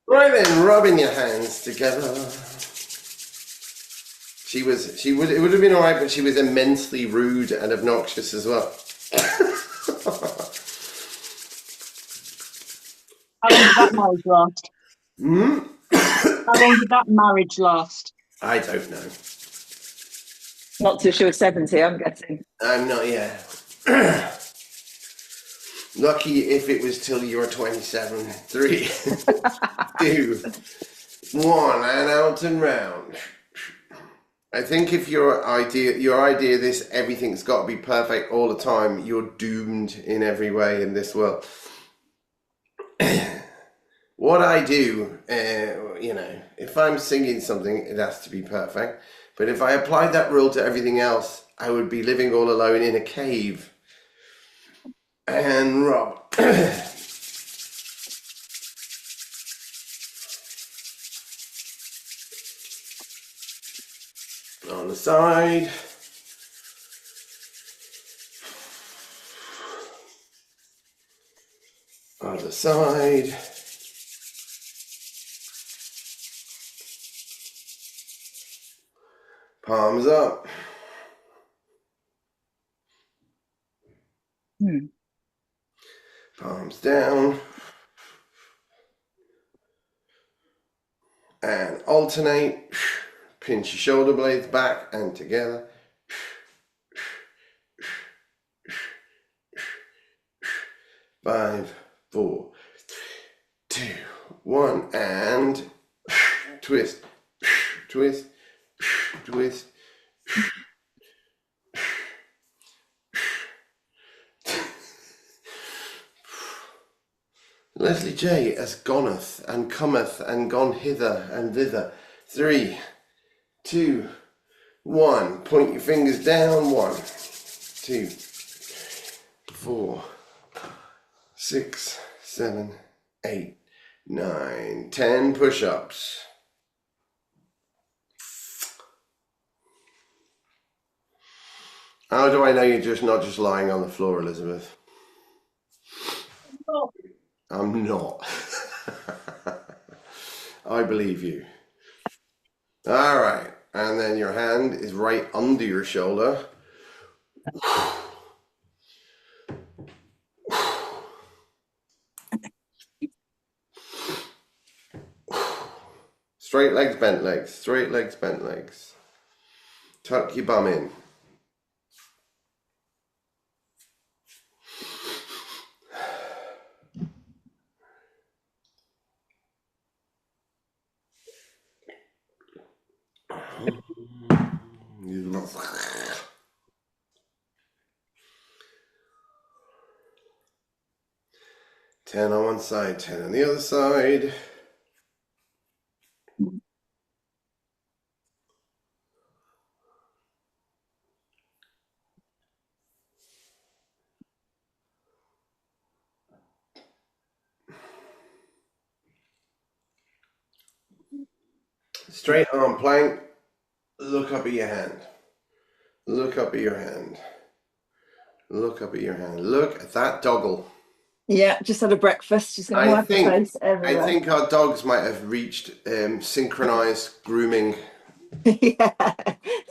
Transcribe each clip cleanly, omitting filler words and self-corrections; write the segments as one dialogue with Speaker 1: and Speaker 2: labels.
Speaker 1: Right then, rubbing your hands together. It would have been all right, but she was immensely rude and obnoxious as well.
Speaker 2: How long did that marriage last?
Speaker 1: Hmm?
Speaker 2: How long did that marriage last?
Speaker 1: I don't know.
Speaker 3: Not till she was 70, I'm guessing.
Speaker 1: I'm not yet. Lucky if it was till you were 27. Three, two, one, and out and round. I think if your idea this everything's got to be perfect all the time, you're doomed in every way in this world. What I do, if I'm singing something, it has to be perfect. But if I applied that rule to everything else, I would be living all alone in a cave. And Rob, on the side. Other side. Palms up.
Speaker 3: Hmm.
Speaker 1: Palms down. And alternate. Pinch your shoulder blades back and together. 5, 4, 3, 2, 1, and twist, twist, twist. Leslie J has goneth and cometh and gone hither and thither. 3, 2, 1. Point your fingers down. 1, 2, 4, 6, 7, 8, 9, 10 push-ups. How do I know you're just not just lying on the floor, Elizabeth?
Speaker 2: Oh,
Speaker 1: I'm not. I believe you. All right. And then your hand is right under your shoulder. Straight legs, bent legs. Straight legs, bent legs. Tuck your bum in. Ten on one side, 10 on the other side. Straight arm plank. Look up at your hand. Look up at your hand. Look up at your hand. Look at that doggle.
Speaker 3: Yeah, just had a breakfast. She's going to
Speaker 1: I
Speaker 3: wipe her
Speaker 1: think
Speaker 3: face
Speaker 1: I
Speaker 3: everywhere.
Speaker 1: think our dogs might have reached synchronized grooming
Speaker 3: Yeah.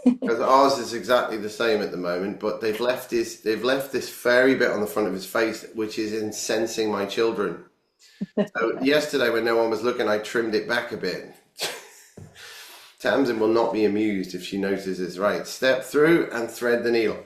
Speaker 1: because ours is exactly the same at the moment, but they've left this furry bit on the front of his face, which is incensing my children. So yesterday, when no one was looking, I trimmed it back a bit. Tamsin will not be amused if she notices. Right, step through and thread the needle.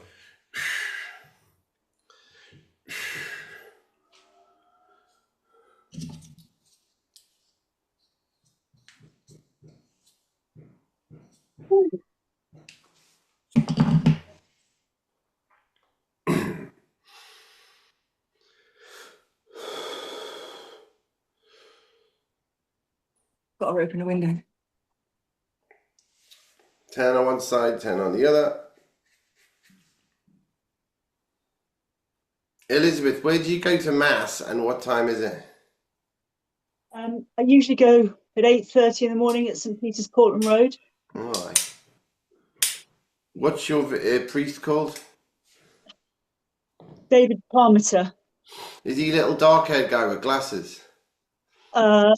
Speaker 3: Got to open a window.
Speaker 1: 10 on one side, 10 on the other. Elizabeth, where do you go to mass and what time is it?
Speaker 2: I usually go at 8:30 in the morning at St Peter's Portland Road.
Speaker 1: All right. What's your priest called?
Speaker 2: David Parmiter.
Speaker 1: Is he a little dark-haired guy with glasses?
Speaker 2: Uh,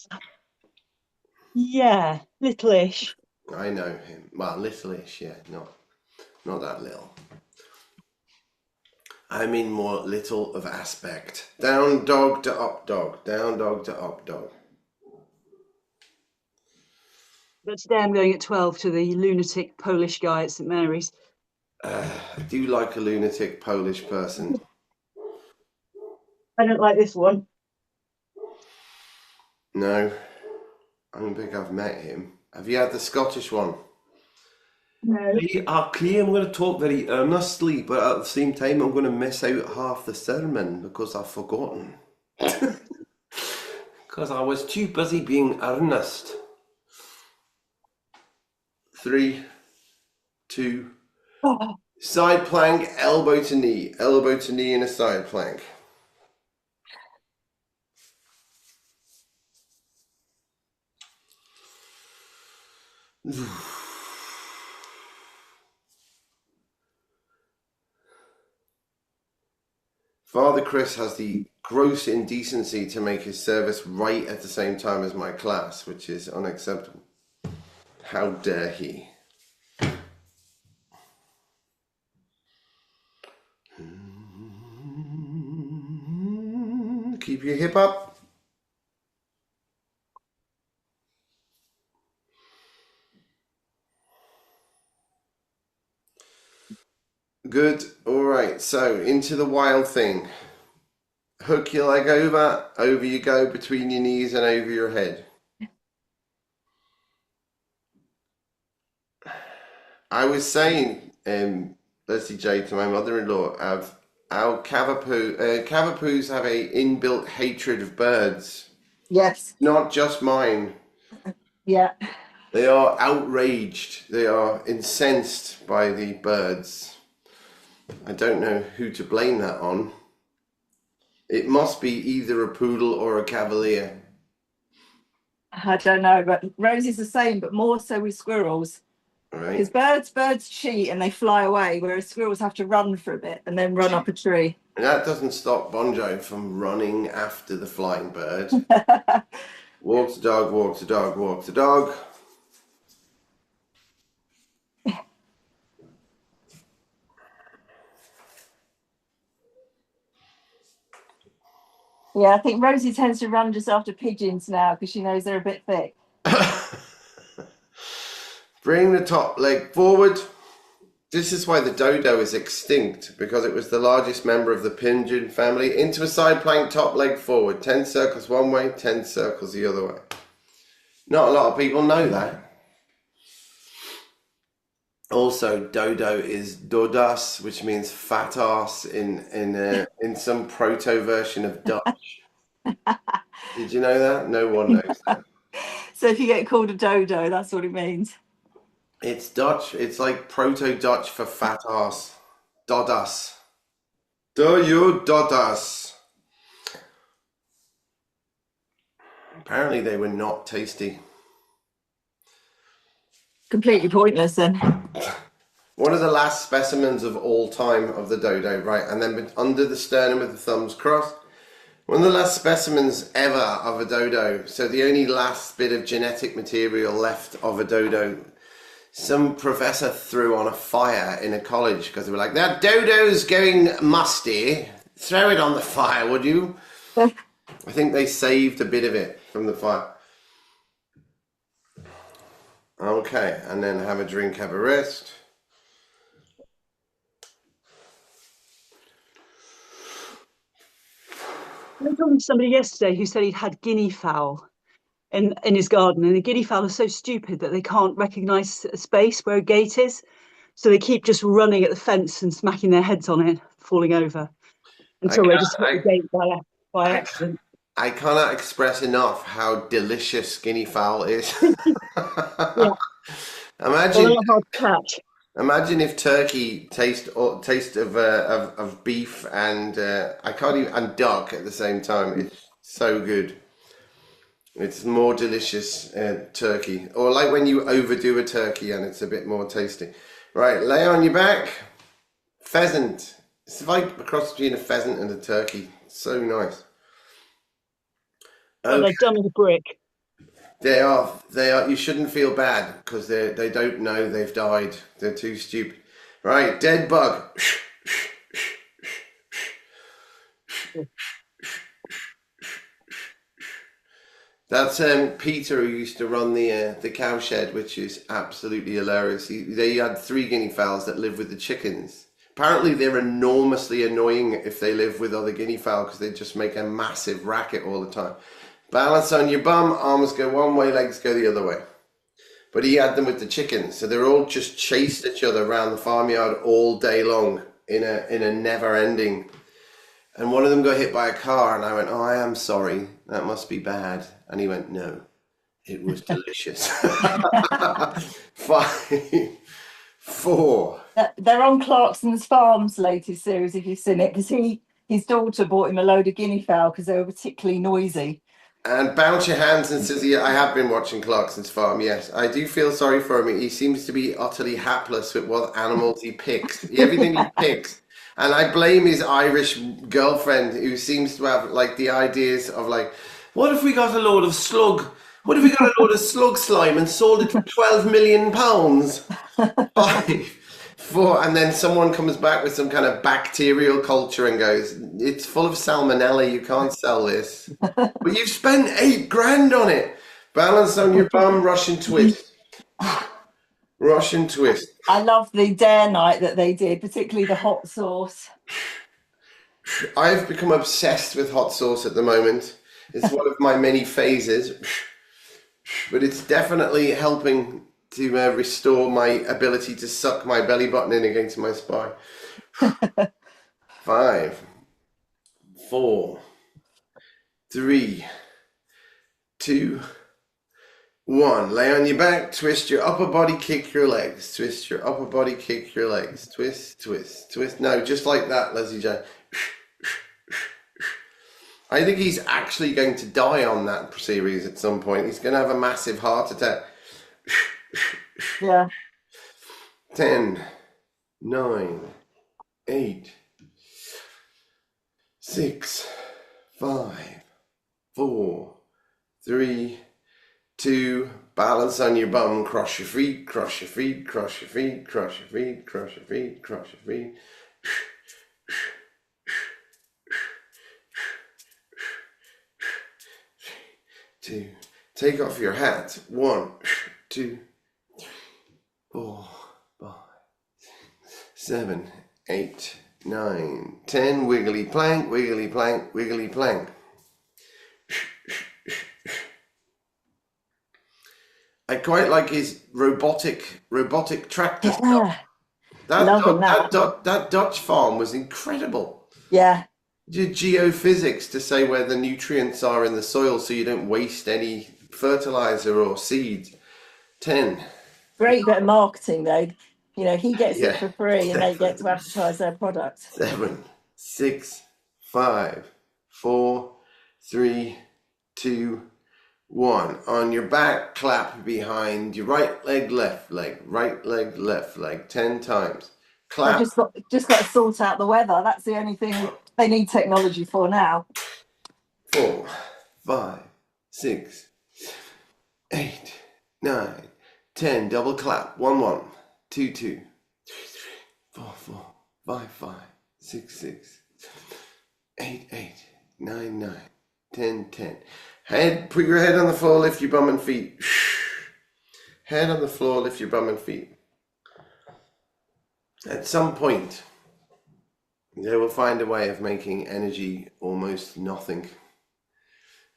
Speaker 2: Yeah, littleish.
Speaker 1: I know him. Well, littleish, yeah, not that little. I mean more little of aspect. Down dog to up dog. Down dog to up dog.
Speaker 2: But today I'm going at 12 to the lunatic Polish guy at St Mary's.
Speaker 1: I do like a lunatic Polish person.
Speaker 2: I don't like this one.
Speaker 1: No, I don't think I've met him. Have you had the Scottish one?
Speaker 2: No.
Speaker 1: Okay, I'm going to talk very earnestly, but at the same time, I'm going to miss out half the sermon because I've forgotten. Because I was too busy being earnest. 3, 2,
Speaker 2: Oh,
Speaker 1: side plank, elbow to knee in a side plank. Father Chris has the gross indecency to make his service right at the same time as my class, which is unacceptable. How dare he? Keep your hip up. Good. All right. So into the wild thing. Hook your leg over. Over you go between your knees and over your head. I was saying, Leslie J, to my mother-in-law, of our Cavapoos have a inbuilt hatred of birds.
Speaker 3: Yes.
Speaker 1: Not just mine.
Speaker 3: Yeah.
Speaker 1: They are outraged. They are incensed by the birds. I don't know who to blame that on. It must be either a poodle or a cavalier.
Speaker 3: I don't know, but Rosie's the same, but more so with squirrels.
Speaker 1: Right?
Speaker 3: Because birds cheat and they fly away, whereas squirrels have to run for a bit and then run up a tree.
Speaker 1: And that doesn't stop Bonjo from running after the flying bird. Walk the dog, walk the dog, walk the dog.
Speaker 3: Yeah, I think Rosie tends to run just after pigeons now because she knows they're a bit thick.
Speaker 1: Bring the top leg forward. This is why the dodo is extinct, because it was the largest member of the pigeon family. Into a side plank, top leg forward. 10 circles one way, 10 circles the other way. Not a lot of people know that. Also, dodo is dodas, which means fat ass in some proto version of Dutch. Did you know that? No one knows that.
Speaker 3: So if you get called a dodo, that's what it means.
Speaker 1: It's Dutch. It's like proto Dutch for fat ass. Dodas. Do you dodas? Apparently, they were not tasty.
Speaker 3: Completely pointless then.
Speaker 1: One of the last specimens of all time of the dodo, right? And then under the sternum with the thumbs crossed. One of the last specimens ever of a dodo. So the only last bit of genetic material left of a dodo. Some professor threw on a fire in a college because they were like, that dodo's going musty. Throw it on the fire, would you? I think they saved a bit of it from the fire. Okay, and then have a drink, have a rest.
Speaker 2: I was talking to somebody yesterday who said he'd had guinea fowl in his garden, and the guinea fowl are so stupid that they can't recognise a space where a gate is, so they keep just running at the fence and smacking their heads on it, falling over, until they just hit the gate by accident.
Speaker 1: I cannot express enough how delicious guinea fowl is.
Speaker 2: Yeah.
Speaker 1: Imagine,
Speaker 2: Well, they're hard to catch.
Speaker 1: imagine if turkey taste of beef and I can't even and duck at the same time. It's so good. It's more delicious turkey, or like when you overdo a turkey and it's a bit more tasty. Right, lay on your back. Pheasant. It's like a cross between a pheasant and a turkey. So nice.
Speaker 2: Well, they're dumb as a brick.
Speaker 1: They are. They are. You shouldn't feel bad because they don't know they've died. They're too stupid. Right, dead bug. That's Peter who used to run the cow shed, which is absolutely hilarious. They had three guinea fowls that live with the chickens. Apparently, they're enormously annoying if they live with other guinea fowl because they just make a massive racket all the time. Balance on your bum, arms go one way, legs go the other way. But he had them with the chickens, so they're all just chased each other around the farmyard all day long in a never ending. And one of them got hit by a car, and I went, "Oh, I am sorry. That must be bad." And he went, "No, it was delicious." 5, 4.
Speaker 3: They're on Clarkson's Farms latest series, if you've seen it, because his daughter bought him a load of guinea fowl because they were particularly noisy.
Speaker 1: And bounce your hands and says, "Yeah, I have been watching Clarkson's Farm. Yes, I do feel sorry for him. He seems to be utterly hapless with what animals he picks, everything he picks." And I blame his Irish girlfriend who seems to have like the ideas of like, what if we got a load of slug? What if we got a load of slug slime and sold it for £12 million? 5, 4, and then someone comes back with some kind of bacterial culture and goes, "It's full of salmonella. You can't sell this." But you've spent £8 grand on it. Balance on your bum, Russian twist. Russian twist.
Speaker 3: I love the dare night that they did, particularly the hot sauce.
Speaker 1: I've become obsessed with hot sauce at the moment. It's one of my many phases, but it's definitely helping to restore my ability to suck my belly button in against my spine. 5, 4, 3, 2, 1. Lay on your back, twist your upper body, kick your legs. Twist your upper body, kick your legs. Twist, twist, twist. No, just like that, Leslie J. I think he's actually going to die on that series at some point. He's going to have a massive heart attack.
Speaker 3: Yeah.
Speaker 1: 10, 9, 8, 6, 5, 4, 3, 2, balance on your bum, cross your feet, cross your feet, cross your feet, cross your feet, cross your feet, cross your feet. 2, take off your hat. 1, 2, 3, 4, 5, 7, 8, 9, 10. Wiggly plank, wiggly plank, wiggly plank. I quite like his robotic tractor stuff. That Dutch farm was incredible.
Speaker 3: Yeah.
Speaker 1: Did geophysics to say where the nutrients are in the soil so you don't waste any fertilizer or seeds. 10.
Speaker 3: Great bit of marketing though. You know, he gets
Speaker 1: Yeah,
Speaker 3: it for free and they get to advertise their product.
Speaker 1: 7, 6, 5, 4, 3, 2, 1. On your back, clap behind your right leg, left leg, right leg, left leg, 10 times. Clap.
Speaker 3: They've just got to sort out the weather. That's the only thing they need technology for now.
Speaker 1: 4, 5, 6, 8, 9, 10. Double clap. 1, 1, 2, 2, 3, 3, 4, 4, 5, 5, 6, 6, 8, 8, 9, 9, 10, 10. Head, put your head on the floor, lift your bum and feet. Head on the floor, lift your bum and feet. At some point, they will find a way of making energy almost nothing.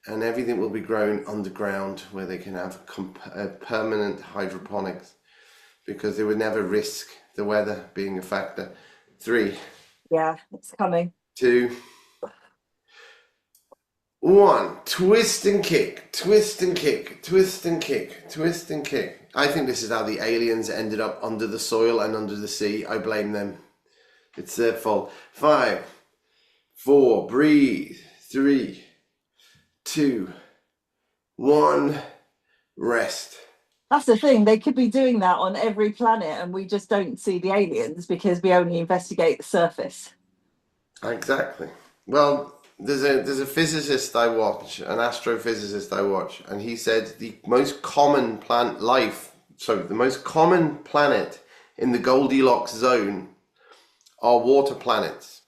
Speaker 1: And everything will be grown underground where they can have permanent hydroponics because they would never risk the weather being a factor. 3.
Speaker 3: Yeah, it's coming.
Speaker 1: 2, 1. Twist and kick, twist and kick, twist and kick, twist and kick. I think this is how the aliens ended up under the soil and under the sea. I blame them. It's their fault. 5, 4, breathe. 3, 2, 1, rest.
Speaker 3: That's the thing. They could be doing that on every planet and we just don't see the aliens because we only investigate the surface.
Speaker 1: Exactly. Well, there's a physicist I watch, an astrophysicist I watch, and he said the most common the most common planet in the Goldilocks zone are water planets.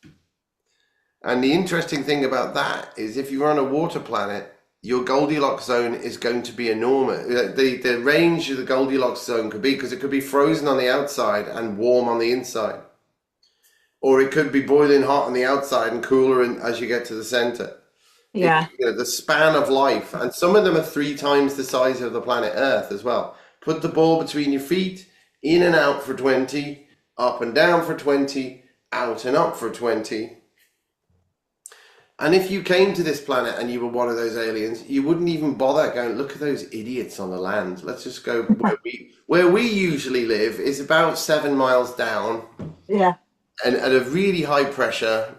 Speaker 1: And the interesting thing about that is if you're on a water planet, your Goldilocks zone is going to be enormous. The range of the Goldilocks zone could be, because it could be frozen on the outside and warm on the inside. Or it could be boiling hot on the outside and cooler as you get to the center.
Speaker 3: Yeah.
Speaker 1: The span of life, and some of them are 3 times the size of the planet Earth as well. Put the ball between your feet, in and out for 20, up and down for 20, out and up for 20. And if you came to this planet and you were one of those aliens, you wouldn't even bother going, look at those idiots on the land. Let's just go where we usually live is about 7 miles down.
Speaker 3: Yeah.
Speaker 1: And at a really high pressure.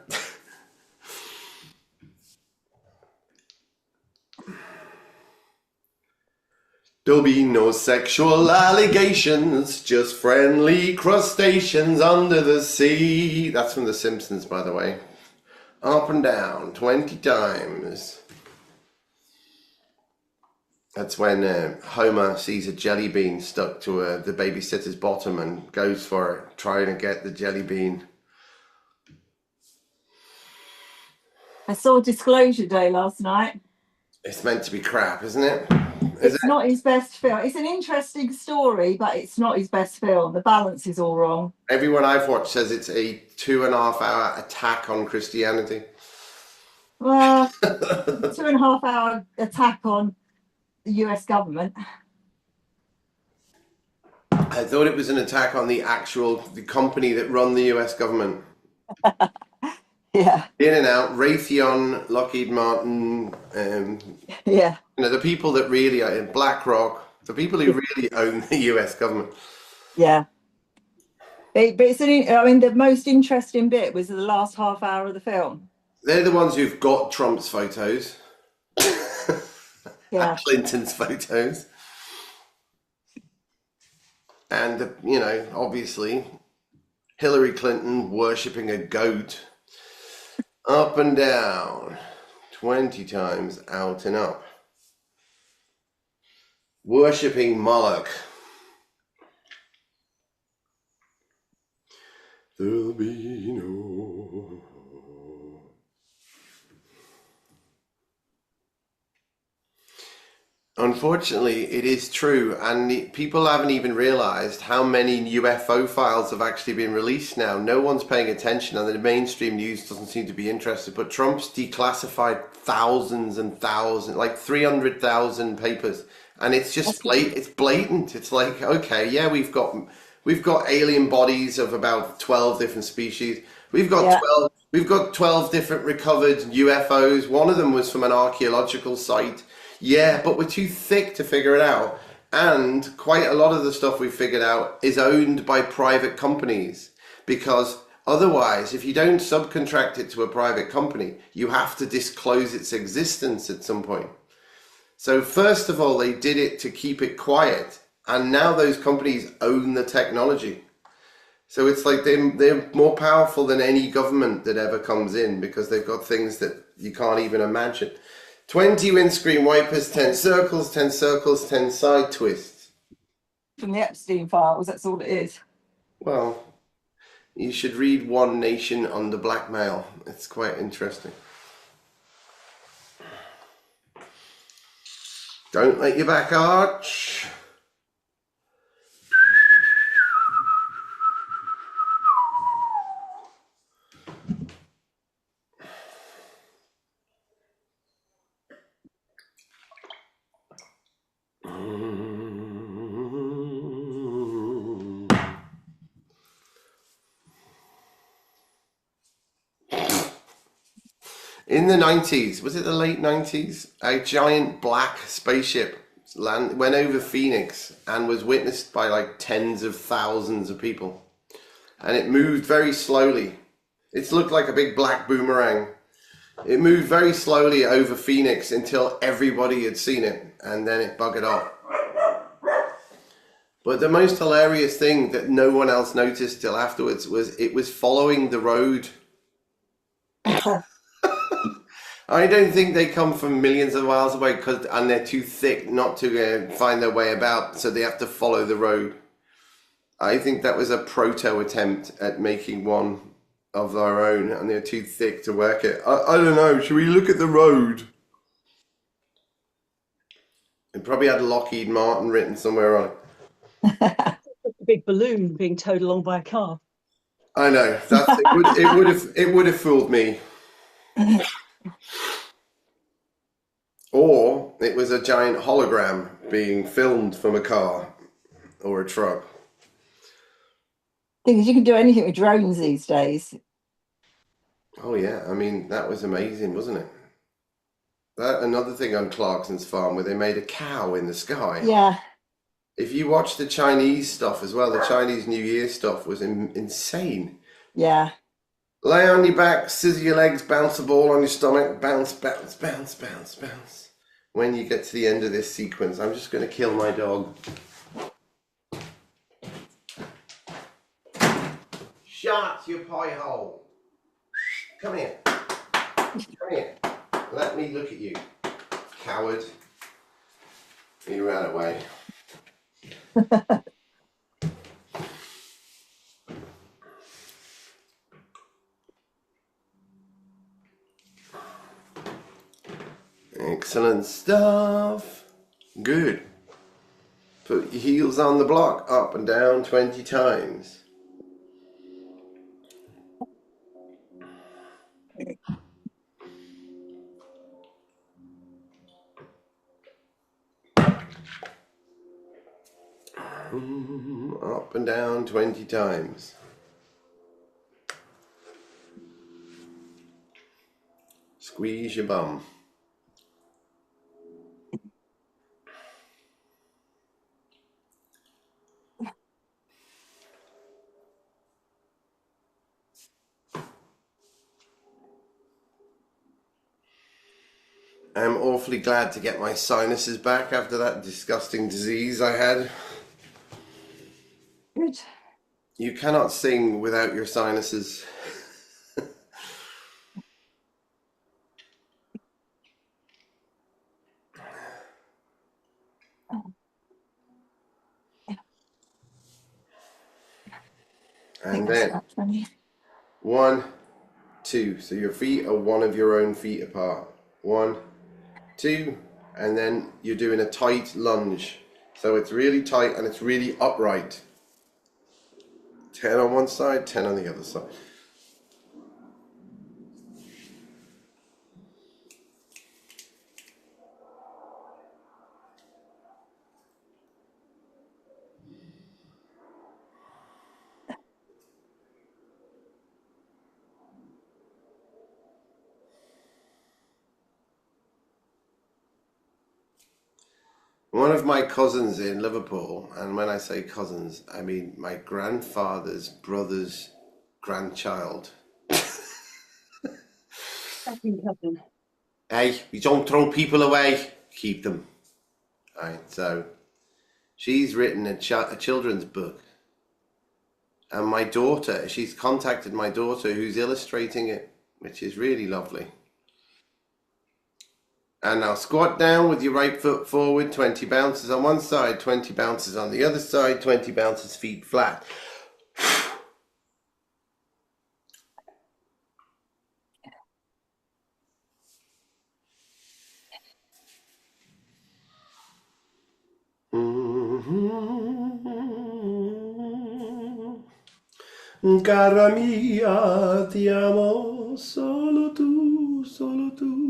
Speaker 1: There'll be no sexual allegations, just friendly crustaceans under the sea. That's from The Simpsons, by the way. Up and down 20 times. That's when Homer sees a jelly bean stuck to the babysitter's bottom and goes for it, trying to get the jelly bean.
Speaker 3: I saw Disclosure Day last night.
Speaker 1: It's meant to be crap, isn't it?
Speaker 3: It's not his best film. It's an interesting story, but it's not his best film. The balance is all wrong.
Speaker 1: Everyone I've watched says it's a 2.5-hour attack on Christianity.
Speaker 3: Well, 2.5-hour attack on the US government.
Speaker 1: I thought it was an attack on the company that run the US government.
Speaker 3: Yeah.
Speaker 1: In and out, Raytheon, Lockheed Martin,
Speaker 3: Yeah.
Speaker 1: the people that really are in BlackRock, the people who really own the US government.
Speaker 3: Yeah. But the most interesting bit was the last half hour of the film.
Speaker 1: They're the ones who've got Trump's photos.
Speaker 3: Yeah.
Speaker 1: And Clinton's photos. And, obviously, Hillary Clinton worshipping a goat. Up and down, 20 times out and up. Worshipping Moloch. There'll be no... Unfortunately, it is true, and people haven't even realized how many UFO files have actually been released now. No one's paying attention, and the mainstream news doesn't seem to be interested, but Trump's declassified thousands and thousands, like 300,000 papers, and it's just it's blatant. It's like, okay, yeah, we've got alien bodies of about 12 different species. We've got 12 different recovered UFOs. One of them was from an archaeological site. Yeah, but we're too thick to figure it out. And quite a lot of the stuff we've figured out is owned by private companies. Because otherwise, if you don't subcontract it to a private company, you have to disclose its existence at some point. So first of all, they did it to keep it quiet. And now those companies own the technology. So it's like they're more powerful than any government that ever comes in, because they've got things that you can't even imagine. 20 windscreen wipers, 10 circles, 10 circles, 10 side twists.
Speaker 3: From the Epstein files, that's all it is.
Speaker 1: Well, you should read One Nation Under Blackmail. It's quite interesting. Don't let your back arch. In the 90s, was it the late 90s? A giant black spaceship went over Phoenix and was witnessed by like tens of thousands of people. And it moved very slowly. It looked like a big black boomerang. It moved very slowly over Phoenix until everybody had seen it, and then it buggered off. But the most hilarious thing that no one else noticed till afterwards was it was following the road. I don't think they come from millions of miles away and they're too thick not to find their way about, so they have to follow the road. I think that was a proto attempt at making one of their own, and they're too thick to work it. I don't know. Should we look at the road? It probably had Lockheed Martin written somewhere on it.
Speaker 2: A big balloon being towed along by a car.
Speaker 1: I know. It would have fooled me. Or it was a giant hologram being filmed from a car or a truck.
Speaker 3: Thing is, you can do anything with drones these days.
Speaker 1: Oh yeah, I mean that was amazing, wasn't it? That another thing on Clarkson's farm where they made a cow in the sky.
Speaker 3: Yeah.
Speaker 1: If you watch the Chinese stuff as well, the Chinese New Year stuff was insane.
Speaker 3: Yeah.
Speaker 1: Lay on your back, scissor your legs, bounce the ball on your stomach, bounce, bounce, bounce, bounce, bounce. When you get to the end of this sequence, I'm just going to kill my dog. Shut your pie hole. Come here. Come here. Let me look at you. Coward. He ran away. Excellent stuff. Good. Put your heels on the block, up and down 20 times. Up and down 20 times. Squeeze your bum. I'm awfully glad to get my sinuses back after that disgusting disease I had.
Speaker 3: Good.
Speaker 1: You cannot sing without your sinuses. And then 1, 2. So your feet are one of your own feet apart. 1, 2, and then you're doing a tight lunge. So it's really tight and it's really upright. 10 on one side, 10 on the other side. One of my cousins in Liverpool, and when I say cousins, I mean my grandfather's brother's grandchild.
Speaker 2: Second cousin.
Speaker 1: Hey, you don't throw people away, keep them. Right, so she's written a children's book. And my daughter, she's contacted my daughter who's illustrating it, which is really lovely. And now squat down with your right foot forward, 20 bounces on one side, 20 bounces on the other side, 20 bounces feet flat. Cara mia, ti amo, solo tu, solo tu.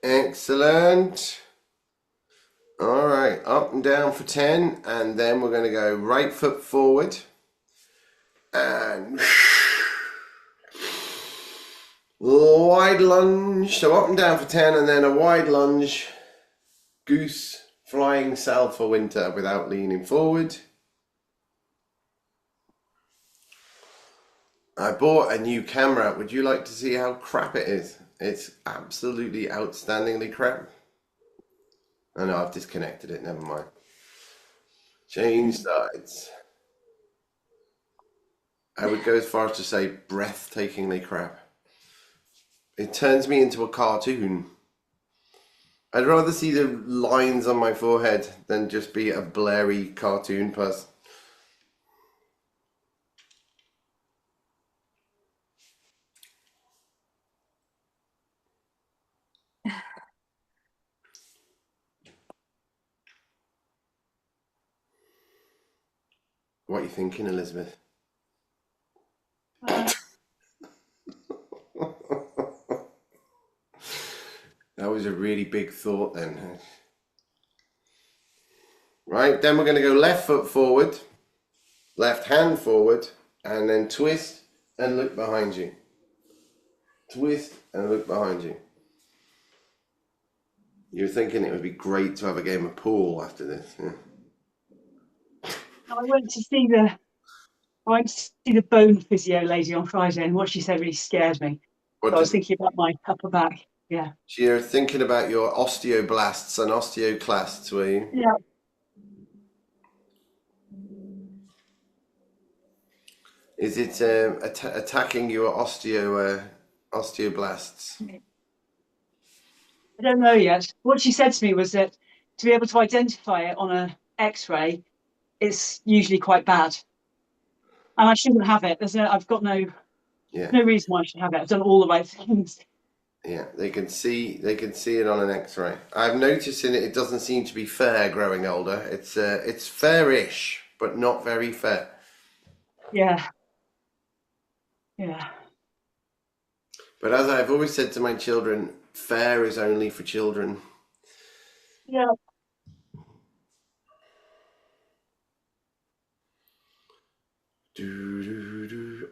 Speaker 1: Excellent. All right, up and down for 10, and then we're going to go right foot forward and wide lunge. So up and down for 10, and then a wide lunge, goose, flying south for winter without leaning forward. I bought a new camera. Would you like to see how crap it is? It's absolutely outstandingly crap. Oh no, I've disconnected it. Never mind. Change sides. I would go as far as to say breathtakingly crap. It turns me into a cartoon. I'd rather see the lines on my forehead than just be a blurry cartoon person. What are you thinking, Elizabeth?
Speaker 2: Uh,
Speaker 1: That was a really big thought then. Right, then we're going to go left foot forward, left hand forward, and then twist and look behind you. Twist and look behind you. You're thinking it would be great to have a game of pool after this. Yeah.
Speaker 2: I went to see the I went to see the bone physio lady on Friday, and what she said really scared me.
Speaker 1: What
Speaker 2: So I was
Speaker 1: did
Speaker 2: thinking about my upper back. Yeah.
Speaker 1: you're thinking about your osteoblasts and osteoclasts, were you?
Speaker 2: Yeah.
Speaker 1: Is it attacking your osteoblasts?
Speaker 2: I don't know yet. What she said to me was that to be able to identify it on a X-ray, it's usually quite bad, and I shouldn't have it. I've got
Speaker 1: Yeah,
Speaker 2: no reason why I should have it. I've done all the right things.
Speaker 1: yeah. They can see it on an X-ray. I've noticed in it. It doesn't seem to be fair growing older. It's fairish, but not very fair.
Speaker 2: Yeah. Yeah.
Speaker 1: But as I've always said to my children, fair is only for children.
Speaker 2: Yeah.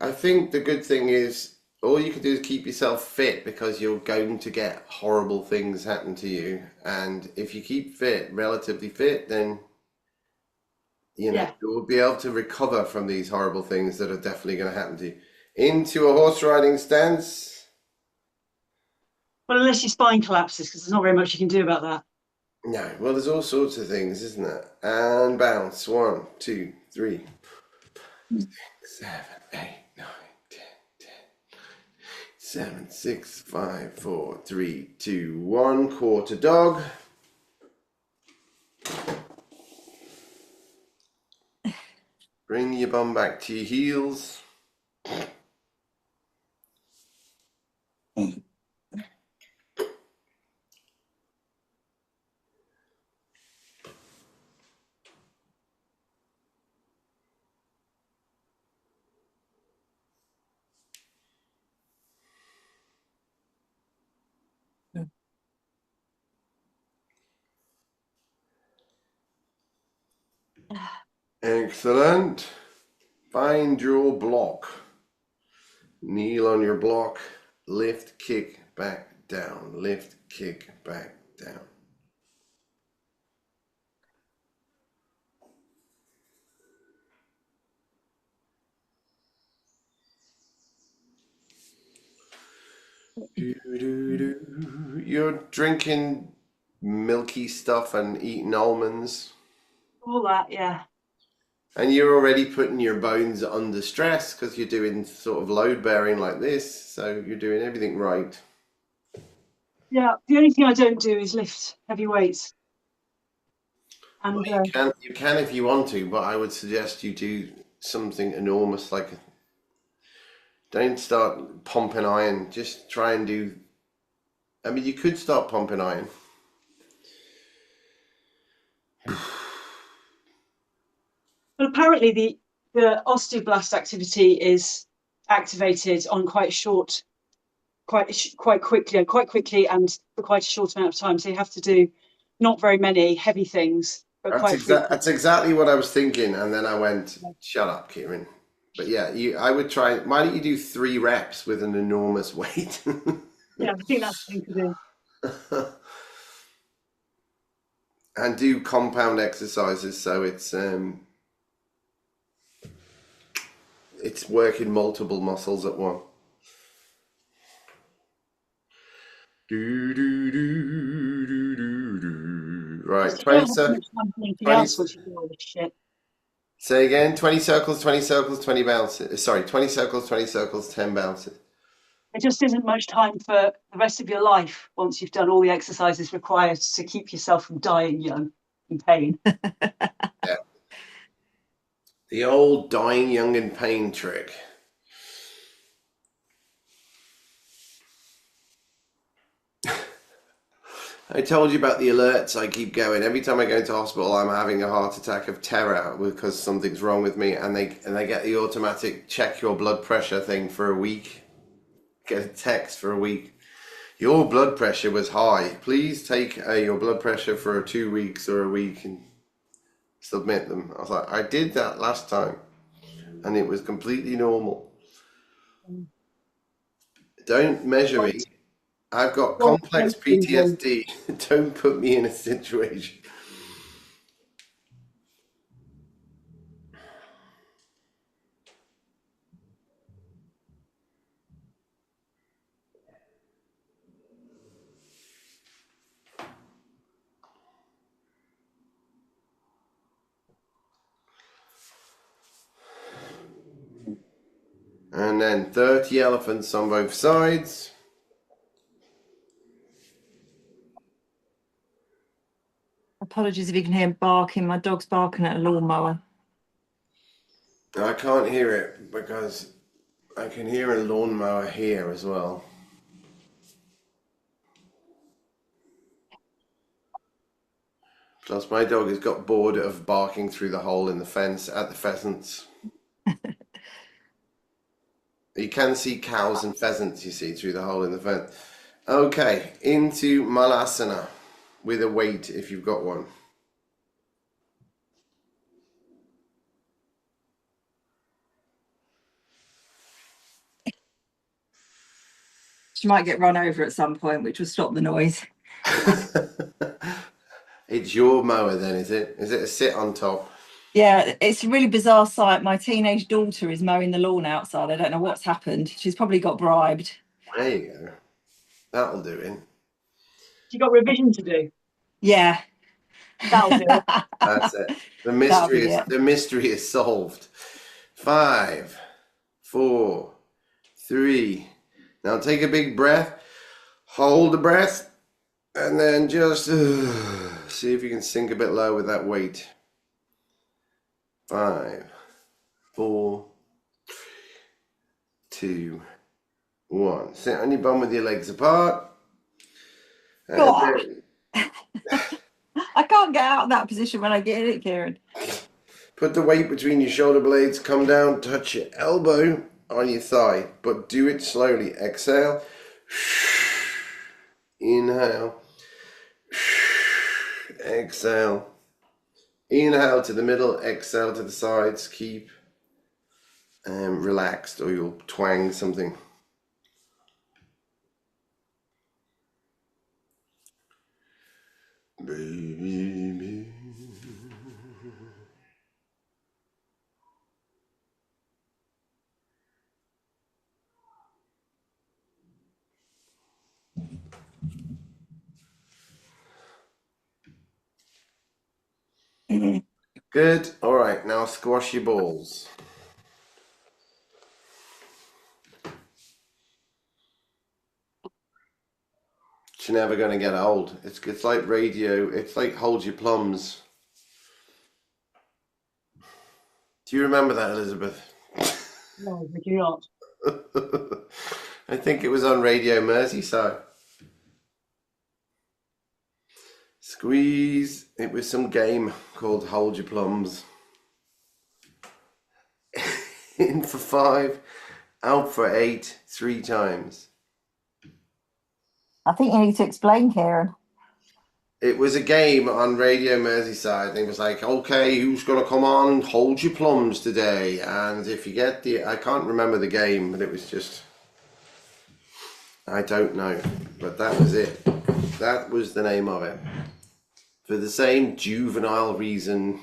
Speaker 1: I think the good thing is all you can do is keep yourself fit because you're going to get horrible things happen to you. And if you keep fit, relatively fit, then
Speaker 2: Yeah.
Speaker 1: you'll be able to recover from these horrible things that are definitely going to happen to you. Into a horse riding stance.
Speaker 2: Well, unless your spine collapses, because there's not very much you can do about that.
Speaker 1: No, well, there's all sorts of things, isn't there? And bounce. 1, 2, 3, 7, 8, 9, 10, 7, 6, 5, 4, 3, 2, 1. Quarter dog. Bring your bum back to your heels. Excellent. Find your block. Kneel on your block. Lift, kick, back, down. Lift, kick, back, down. You're drinking milky stuff and eating almonds.
Speaker 2: All that, yeah.
Speaker 1: And you're already putting your bones under stress because you're doing sort of load bearing like this. So you're doing everything right.
Speaker 2: Yeah. The only thing I don't do is lift heavy weights.
Speaker 1: Well,
Speaker 2: And
Speaker 1: you can if you want to, but I would suggest you do something enormous like don't start pumping iron. Just try and do. I mean, you could start pumping iron.
Speaker 2: but apparently the osteoblast activity is activated on quite quickly, and for quite a short amount of time. So you have to do not very many heavy things, but quite frequently.
Speaker 1: That's exactly what I was thinking, and then I went, "Shut up, Kieran." But yeah, I would try. Why don't you do 3 reps with an enormous weight?
Speaker 2: Yeah, I think that's the thing to do.
Speaker 1: And do compound exercises so it's working multiple muscles at once. Do, do, do, do, do, do. Right,
Speaker 2: You
Speaker 1: 20,
Speaker 2: don't have much time for anything
Speaker 1: 20,
Speaker 2: else once you do all this shit.
Speaker 1: say again, 20 circles, 20 circles, 20 bounces. Sorry, 20 circles, 20 circles, 10 bounces.
Speaker 2: There just isn't much time for the rest of your life once you've done all the exercises required to keep yourself from dying young in pain.
Speaker 1: Yeah. The old dying young in pain trick. I told you about the alerts I keep going. Every time I go into hospital, I'm having a heart attack of terror because something's wrong with me, and they get the automatic check your blood pressure thing for a week. Get a text for a week. Your blood pressure was high. Please take your blood pressure for 2 weeks or a week and submit them. I was like, I did that last time, and it was completely normal. Don't measure me. I've got complex PTSD. Don't put me in a situation. And then 30 elephants on both sides.
Speaker 3: Apologies if you can hear him barking. My dog's barking at a lawnmower.
Speaker 1: I can't hear it because I can hear a lawnmower here as well. Plus, my dog has got bored of barking through the hole in the fence at the pheasants. You can see cows and pheasants, you see, through the hole in the fence. Okay, into Malasana with a weight if you've got one.
Speaker 3: She might get run over at some point, which will stop the noise.
Speaker 1: It's your mower then, is it? Is it a sit on top?
Speaker 3: Yeah, it's a really bizarre sight. My teenage daughter is mowing the lawn outside. I don't know what's happened. She's probably got bribed.
Speaker 1: There you go. That'll do it.
Speaker 2: You got revision to do.
Speaker 3: Yeah.
Speaker 2: That'll do it.
Speaker 1: That's it.
Speaker 3: That'll be it.
Speaker 1: The mystery is solved. 5, 4, 3. Now take a big breath. Hold the breath. And then just see if you can sink a bit low with that weight. 5, 4, 2, 1. Sit on your bum with your legs apart.
Speaker 3: God. I can't get out of that position when I get in it, Kieran.
Speaker 1: Put the weight between your shoulder blades. Come down, touch your elbow on your thigh, but do it slowly. Exhale. Inhale. Exhale. Inhale to the middle, exhale to the sides. Keep relaxed or you'll twang something. Baby. Good. All right, now squash your balls. It's never going to get old. It's like radio. It's like Hold Your Plums. Do you remember that, Elizabeth?
Speaker 2: No, we do not.
Speaker 1: I think it was on Radio Merseyside. Squeeze. It was some game called Hold Your Plums. In for 5, out for 8, 3 times.
Speaker 3: I think you need to explain, Kieran.
Speaker 1: It was a game on Radio Merseyside, and it was like, okay, who's going to come on Hold Your Plums today? And if you get I can't remember the game, but it was just, I don't know, but that was it. That was the name of it. For the same juvenile reason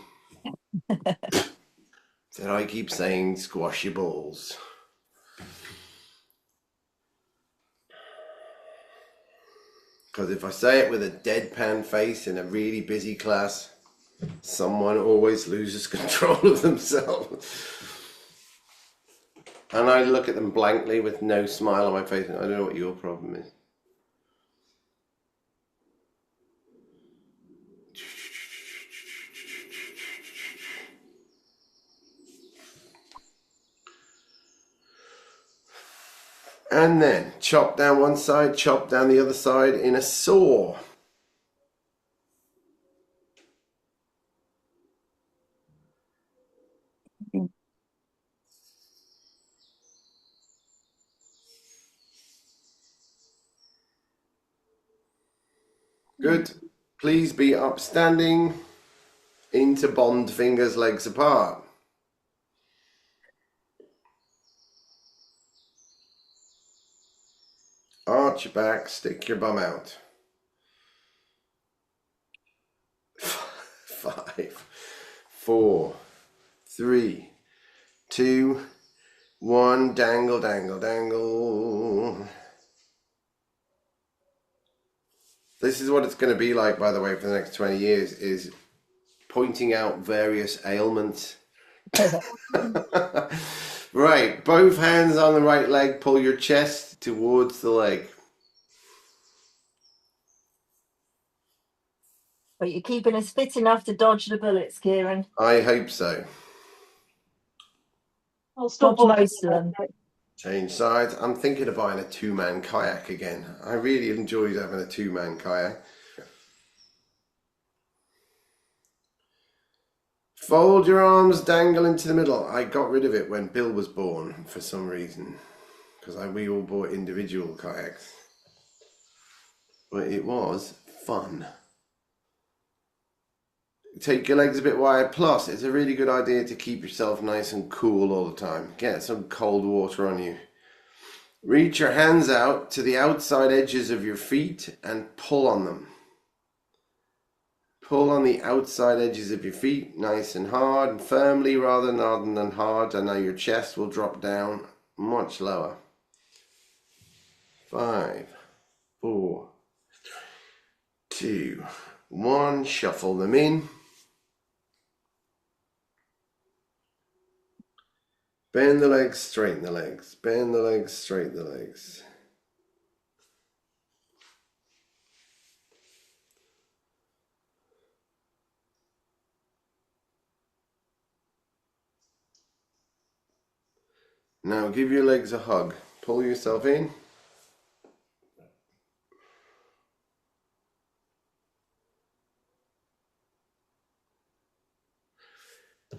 Speaker 1: that I keep saying squash your balls. Because if I say it with a deadpan face in a really busy class, someone always loses control of themselves. And I look at them blankly with no smile on my face. I don't know what your problem is. And then chop down one side, chop down the other side in a saw. Good. Please be upstanding into bond fingers, legs apart. Arch your back, stick your bum out. 5, 4, 3, 2, 1. Dangle, dangle, dangle. This is what it's going to be like, by the way, for the next 20 years, is pointing out various ailments. Right, both hands on the right leg, pull your chest towards the leg.
Speaker 3: But you're keeping us fit enough to dodge the bullets, Kieran.
Speaker 1: I hope so.
Speaker 2: I'll stop
Speaker 3: Dodge most of them.
Speaker 1: Change sides. I'm thinking of buying a 2-man kayak again. I really enjoyed having a 2-man kayak. Fold your arms, dangle into the middle. I got rid of it when Bill was born for some reason, because we all bought individual kayaks. But it was fun. Take your legs a bit wide. Plus, it's a really good idea to keep yourself nice and cool all the time. Get some cold water on you. Reach your hands out to the outside edges of your feet and pull on them. Pull on the outside edges of your feet, nice and hard and firmly rather than hard, and now your chest will drop down much lower. 5, 4, 2, 1. Shuffle them in. Bend the legs, straighten the legs. Bend the legs, straighten the legs. Now give your legs a hug. Pull yourself in.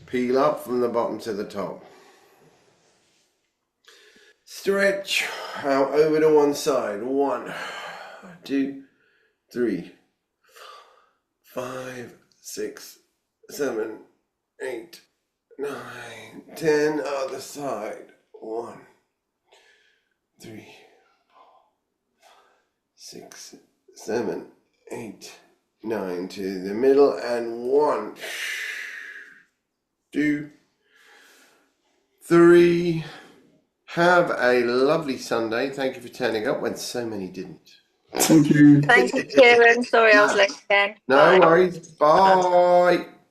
Speaker 1: Peel up from the bottom to the top. Stretch out over to one side. 1, 2, 3, 5, 6, 7, 8, 9, 10. Other side. 1, 3, 4, 6, 7, 8, 9 to the middle, and 1, 2, 3. Have a lovely Sunday. Thank you for turning up when so many didn't.
Speaker 4: Thank you.
Speaker 3: Thank you, Kieran. Sorry I was late again.
Speaker 1: No worries. Bye.